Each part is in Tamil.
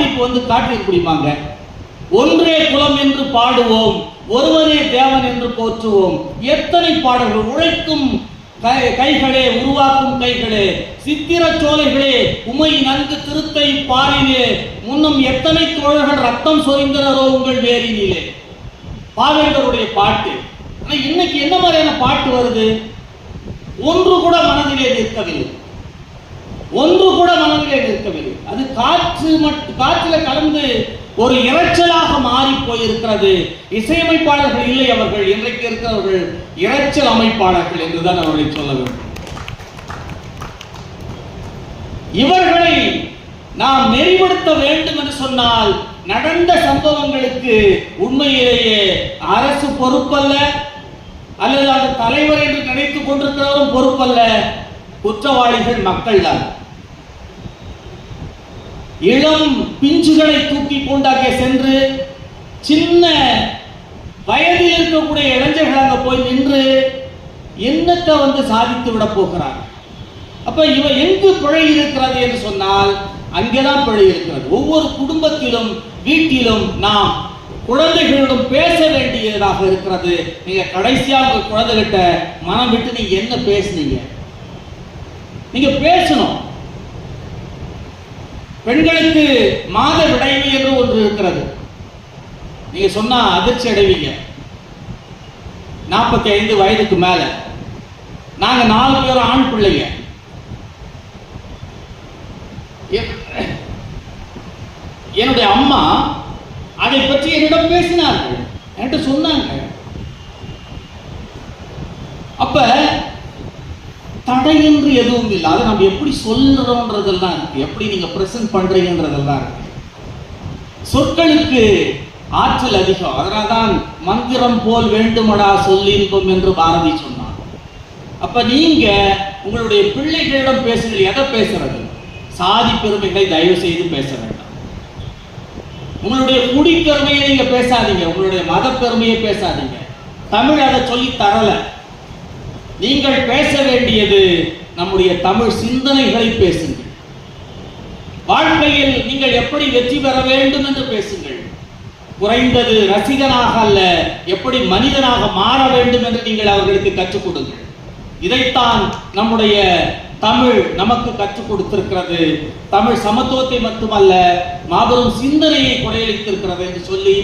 பாட்டு வந்து காட்டில் குடிப்பாங்க. ஒன்றே குலம் என்று பாடுவோம், ஒருவனே தேவன் என்று போற்றுவோம். எத்தனை பாடல்கள்! உழைக்கும் கைகளே, உருவாக்கும் கைகளே, சித்திர சோலைகளே, உமை நன்கு திருத்தை பாரினே, முன்னும் எத்தனை தோழர்கள் ரத்தம் சொரிந்தனரோ உங்கள் வேரினிலே. பாவேந்தருடைய பாட்டு. ஆனா இன்னைக்கு என்ன மாதிரியான பாட்டு வருது? ஒன்று கூட மனதிலே நிற்கவில்லை, ஒன்று கூட மனதிலே நிற்கவில்லை. அது காற்றுல கலந்து ஒரு இரைச்சலாக மாறி போயிருக்கிறது. இசையமைப்பாளர்கள் இல்லை அவர்கள், இன்றைக்கு இருக்கிறவர்கள் இரைச்சல் அமைப்பாளர்கள் என்றுதான் அவர்களை சொல்ல வேண்டும். இவர்களை நாம் நெறிப்படுத்த வேண்டும் என்று சொன்னால் நடந்த சம்பவங்களுக்கு உண்மையிலேயே அரசு பொறுப்பல்ல, அல்லது அந்த தலைவர் என்று நினைத்துக் கொண்டிருக்கிறவரும் பொறுப்பல்ல. குற்றவாளிகள் மக்கள் தான். இளம் பிஞ்சுகளை தூக்கி கொண்டாக்க சென்று சின்ன வயதில் இருக்கக்கூடிய இளைஞர்கள் அங்க போய் நின்று என்னத்தை வந்து சாதித்து விட போகிறார். அப்ப இவ எங்கு பிழை இருக்கிறது என்று சொன்னால் அங்கேதான் பிழை இருக்கிறது. ஒவ்வொரு குடும்பத்திலும் வீட்டிலும் நாம் குழந்தைகளிடம் பேச வேண்டியதாக இருக்கிறது. நீங்க கடைசியா உங்க குழந்தைகிட்ட மனம் விட்டு நீங்க என்ன பேசுனீங்க, நீங்க பேசணும். பெண்களுக்கு மாத விடைவு என்று ஒன்று இருக்கிறது. நீங்க சொன்னா அதிர்ச்சி அடைவீங்க. 45 வயதுக்கு மேல நாங்க 4 பேரும் ஆண் பிள்ளைங்க. என்னுடைய அம்மா அதை பற்றி என்னிடம் பேசினார்கள், என்கிட்ட சொன்னாங்க. அப்ப தடையின்றி எதுவும் இல்லை. அதை நம்ம எப்படி சொல்றோம்ன்றதெல்லாம் இருக்கு, எப்படி நீங்க பிரசன்ட் பண்றீங்கன்றதெல்லாம் இருக்கு. சொற்களுக்கு ஆற்றல் அதிகம். அதனால்தான் மந்திரம் போல் வேண்டுமடா சொல்லின்பம் என்று பாரதி சொன்னார். அப்ப நீங்க உங்களுடைய பிள்ளைகளிடம் பேசுங்கள். எதை பேசுறது? சாதி பெருமைகளை தயவு செய்து பேச வேண்டாம். உங்களுடைய குடி பெருமையை நீங்க பேசாதீங்க, உங்களுடைய மத பெருமையை பேசாதீங்க. தமிழ் அதை சொல்லி தரல. நீங்கள் பேச வேண்டியது நம்முடைய தமிழ் சிந்தனைகளை பேசுங்கள். வாழ்க்கையில் நீங்கள் எப்படி வெற்றி பெற வேண்டும் என்று பேசுங்கள். குறைந்தது ரசிகனாக அல்ல, எப்படி மனிதனாக மாற வேண்டும் என்று நீங்கள் அவர்களுக்கு கற்றுக் கொடுங்கள். இதைத்தான் நம்முடைய தமிழ் நமக்கு கற்றுக் கொடுத்திருக்கிறது. தமிழ் சமத்துவத்தை மட்டுமல்ல, மாபெரும் சிந்தனையை கொடையளித்திருக்கிறது என்று சொல்லி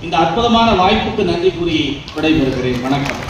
இந்த அற்புதமான வாய்ப்புக்கு நன்றி கூறி விடைபெறுகிறேன். வணக்கம்.